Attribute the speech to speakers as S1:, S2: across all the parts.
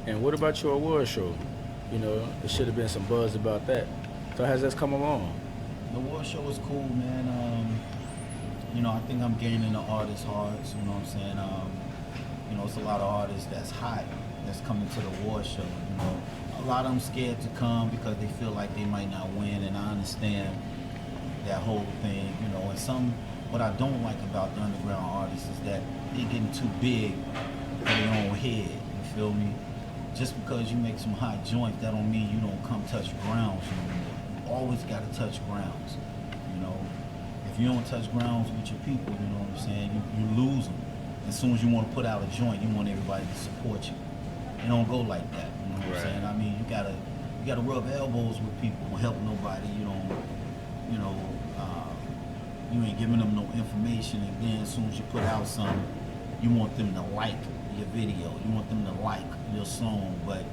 S1: And what about your award show? You know, there should have been some buzz about that. So how's that come along?
S2: The war show is cool, man. I think I'm gaining the artist hearts. You know what I'm saying? It's a lot of artists that's hot that's coming to the war show. A lot of them scared to come because they feel like they might not win, and I understand that whole thing. And what I don't like about the underground artists is that they getting too big for their own head. You feel me? Just because you make some hot joints, that don't mean you don't come touch grounds anymore. You always got to touch grounds. You know, if you don't touch grounds with your people, you know what I'm saying, you lose them. As soon as you want to put out a joint, you want everybody to support you. It don't go like that. You know what I'm saying? I mean, you gotta rub elbows with people, help nobody. You ain't giving them no information, and then as soon as you put out something, you want them to like your video, you want them to like your song, but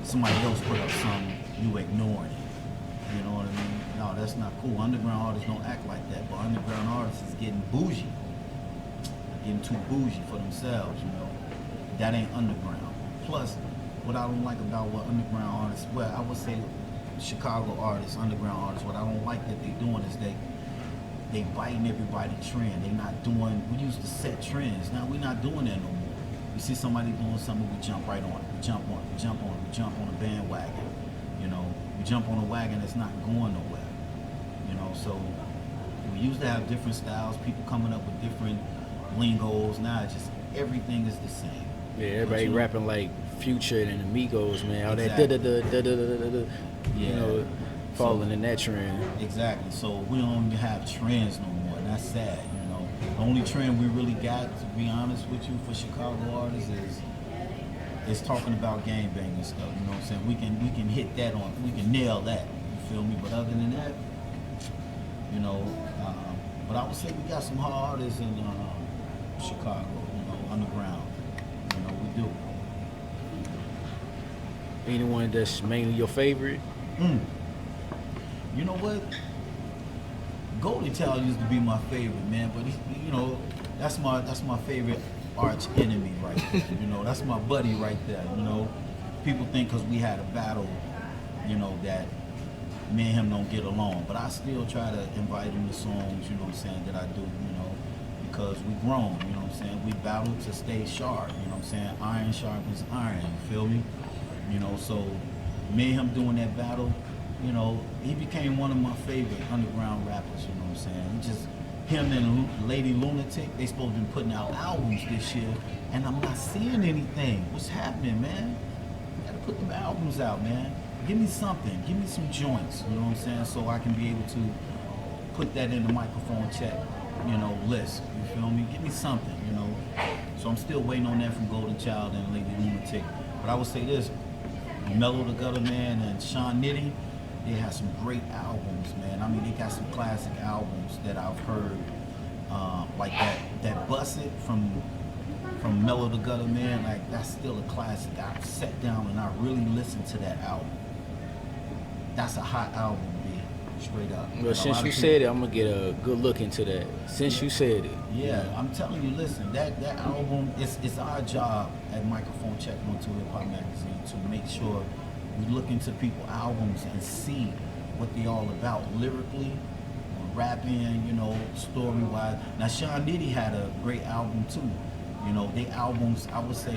S2: somebody else put up something, you ignoring it. You know what I mean? No, that's not cool. Underground artists don't act like that, but underground artists is getting bougie, getting too bougie for themselves. That ain't underground. Plus, what I don't like about what underground artists, well, I would say Chicago artists, underground artists, what I don't like that they doing is they biting everybody's trend. They not doing, we used to set trends. Now we're not doing that no more. We see somebody doing something, we jump right on it. We jump on a bandwagon. We jump on a wagon that's not going nowhere. So we used to have different styles, people coming up with different lingos. Now it's just everything is the same.
S1: Yeah, everybody rapping like Future and Amigos, man. All
S2: Exactly.
S1: that falling in that trend.
S2: Exactly. So we don't even have trends no more, and that's sad. The only trend we really got, to be honest with you, for Chicago artists is talking about gangbanging stuff. You know what I'm saying? We can hit that on, we can nail that. You feel me? But other than that, but I would say we got some hard artists in Chicago. Underground. We do.
S1: Anyone that's mainly your favorite?
S2: You know what? Golden Child used to be my favorite, man, but that's my favorite arch enemy right there. That's my buddy right there. People think because we had a battle, that me and him don't get along, but I still try to invite him to songs, that I do, because we grown, we battle to stay sharp, iron sharpens iron, you feel me? So me and him doing that battle, he became one of my favorite underground rappers, him and Lady Lunatic, they supposed to be putting out albums this year, and I'm not seeing anything. What's happening, man? You gotta put them albums out, man. Give me something, give me some joints, so I can be able to put that in the microphone check, list, you feel me? Give me something, So I'm still waiting on that from Golden Child and Lady Lunatic. But I would say this, Mello the Gutter Man and Sean Nitty, they have some great albums, man. I mean, they got some classic albums that I've heard, like that Bust It from Mello the Gutter Man, like that's still a classic. I sat down and I really listened to that album. That's a hot album, B, straight up.
S1: Well, since you said it, I'm gonna get a good look into that. Since you said it.
S2: Yeah, I'm telling you, listen, that album, it's our job at Microphone Check on Hip Hop Magazine to make sure we look into people's albums and see what they all about lyrically, rapping, story-wise. Now, Sean Nitty had a great album too. They albums, I would say,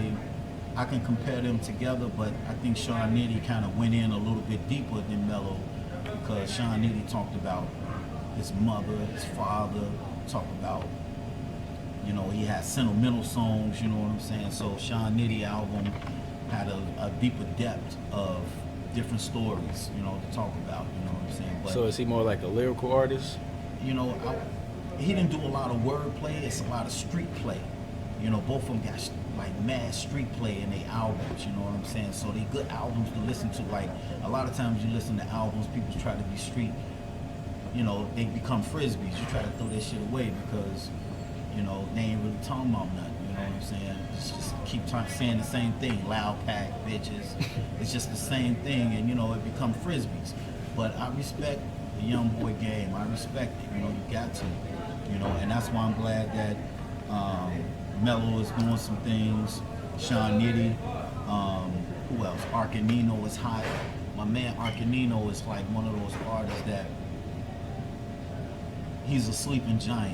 S2: I can compare them together, but I think Sean Nitty kind of went in a little bit deeper than Mello, because Sean Nitty talked about his mother, his father, talked about, he had sentimental songs, you know what I'm saying? So Sean Nitty album had a deeper depth of different stories, to talk about, you know what I'm saying? But,
S1: so is he more like a lyrical artist?
S2: He didn't do a lot of wordplay, it's a lot of street play. Both of them got like mad street play in their albums, you know what I'm saying? So they good albums to listen to. Like a lot of times you listen to albums, people try to be street, they become frisbees. You try to throw that shit away because, they ain't really talking about nothing, you know what I'm saying? Just keep saying the same thing, loud pack, bitches. It's just the same thing, and it become frisbees. But I respect the young boy game. I respect it, you got to, and that's why I'm glad that Mello is doing some things, Sean Nitty, Who else? Arcanino is hot. My man Arcanino is like one of those artists that he's a sleeping giant.